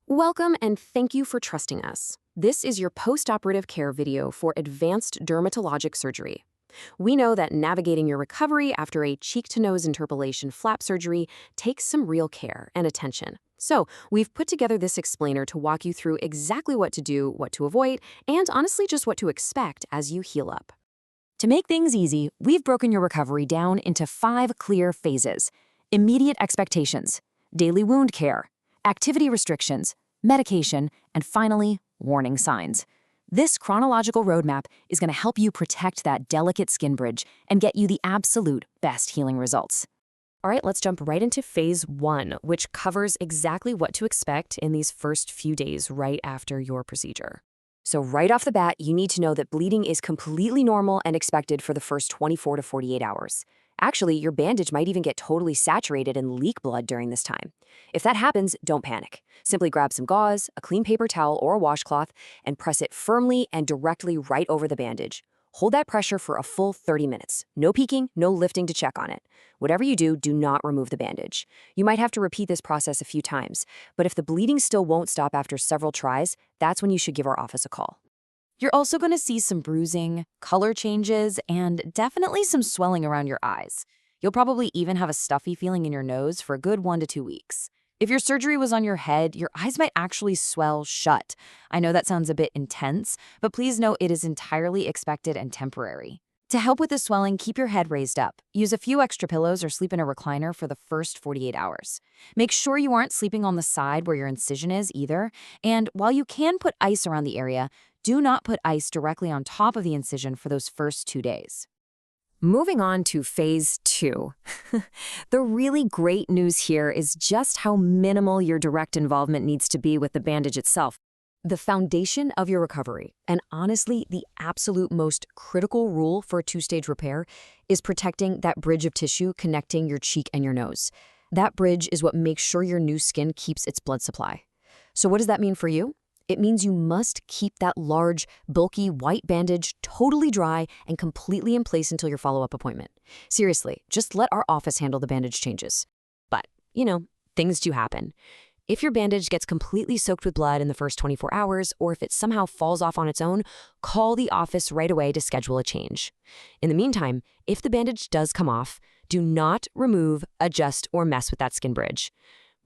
Welcome and thank you for trusting us. This is your post-operative care video for Advanced Dermatologic Surgery. We know that navigating your recovery after a cheek-to-nose interpolation flap surgery takes some real care and attention. So, we've put together this explainer to walk you through exactly what to do, what to avoid, and honestly just what to expect as you heal up. To make things easy, we've broken your recovery down into 5 clear phases: immediate expectations, daily wound care, activity restrictions, medication, and finally, warning signs. This chronological roadmap is going to help you protect that delicate skin bridge and get you the absolute best healing results. All right, let's jump right into phase 1, which covers exactly what to expect in these first few days right after your procedure. So right off the bat, you need to know that bleeding is completely normal and expected for the first 24 to 48 hours. Actually, your bandage might even get totally saturated and leak blood during this time. If that happens, don't panic. Simply grab some gauze, a clean paper towel, or a washcloth, and press it firmly and directly right over the bandage. Hold that pressure for a full 30 minutes. No peeking, no lifting to check on it. Whatever you do, do not remove the bandage. You might have to repeat this process a few times, but if the bleeding still won't stop after several tries, that's when you should give our office a call. You're also going to see some bruising, color changes, and definitely some swelling around your eyes. You'll probably even have a stuffy feeling in your nose for a good 1 to 2 weeks. If your surgery was on your head, your eyes might actually swell shut. I know that sounds a bit intense, but please know it is entirely expected and temporary. To help with the swelling, keep your head raised up. Use a few extra pillows or sleep in a recliner for the first 48 hours. Make sure you aren't sleeping on the side where your incision is either, and while you can put ice around the area, do not put ice directly on top of the incision for those first 2 days. Moving on to phase 2. The really great news here is just how minimal your direct involvement needs to be with the bandage itself. The foundation of your recovery, and honestly, the absolute most critical rule for a 2-stage repair, is protecting that bridge of tissue connecting your cheek and your nose. That bridge is what makes sure your new skin keeps its blood supply. So what does that mean for you? It means you must keep that large, bulky white bandage totally dry and completely in place until your follow-up appointment. Seriously, just let our office handle the bandage changes. But, things do happen. If your bandage gets completely soaked with blood in the first 24 hours, or if it somehow falls off on its own, call the office right away to schedule a change. In the meantime, if the bandage does come off, do not remove, adjust, or mess with that skin bridge.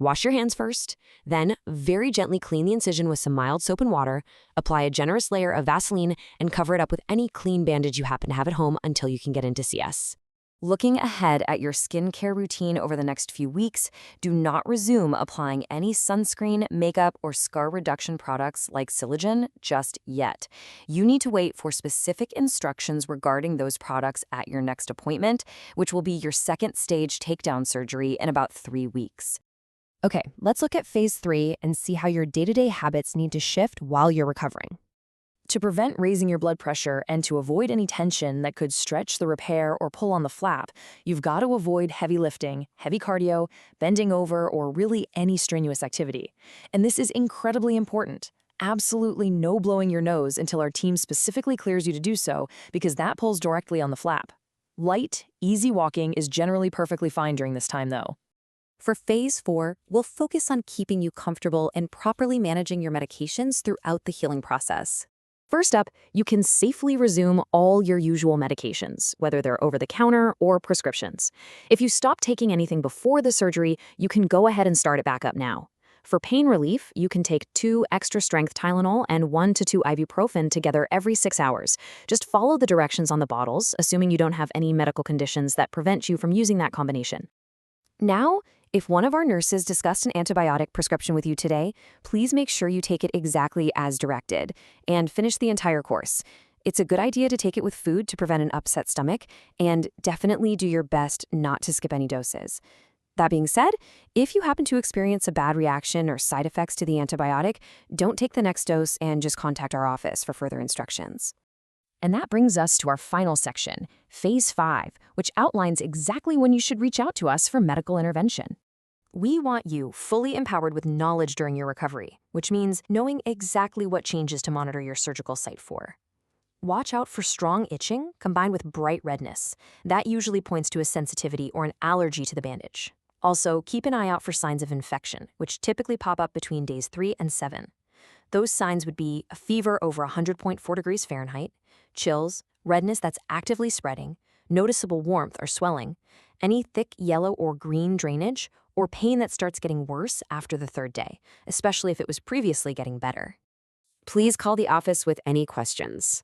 Wash your hands first, then very gently clean the incision with some mild soap and water, apply a generous layer of Vaseline, and cover it up with any clean bandage you happen to have at home until you can get in to see us. Looking ahead at your skincare routine over the next few weeks, do not resume applying any sunscreen, makeup, or scar reduction products like Silogen just yet. You need to wait for specific instructions regarding those products at your next appointment, which will be your 2nd stage takedown surgery in about 3 weeks. Okay, let's look at phase 3 and see how your day-to-day habits need to shift while you're recovering. To prevent raising your blood pressure and to avoid any tension that could stretch the repair or pull on the flap, you've got to avoid heavy lifting, heavy cardio, bending over, or really any strenuous activity. And this is incredibly important. Absolutely no blowing your nose until our team specifically clears you to do so, because that pulls directly on the flap. Light, easy walking is generally perfectly fine during this time, though. For phase 4, we'll focus on keeping you comfortable and properly managing your medications throughout the healing process. First up, you can safely resume all your usual medications, whether they're over-the-counter or prescriptions. If you stop taking anything before the surgery, you can go ahead and start it back up now. For pain relief, you can take 2 extra-strength Tylenol and 1 to 2 ibuprofen together every 6 hours. Just follow the directions on the bottles, assuming you don't have any medical conditions that prevent you from using that combination. Now, if one of our nurses discussed an antibiotic prescription with you today, please make sure you take it exactly as directed and finish the entire course. It's a good idea to take it with food to prevent an upset stomach, and definitely do your best not to skip any doses. That being said, if you happen to experience a bad reaction or side effects to the antibiotic, don't take the next dose and just contact our office for further instructions. And that brings us to our final section, phase 5, which outlines exactly when you should reach out to us for medical intervention. We want you fully empowered with knowledge during your recovery, which means knowing exactly what changes to monitor your surgical site for. Watch out for strong itching combined with bright redness. That usually points to a sensitivity or an allergy to the bandage. Also, keep an eye out for signs of infection, which typically pop up between days 3 and 7. Those signs would be a fever over 100.4 degrees Fahrenheit, chills, redness that's actively spreading, noticeable warmth or swelling, any thick yellow or green drainage, or pain that starts getting worse after the third day, especially if it was previously getting better. Please call the office with any questions.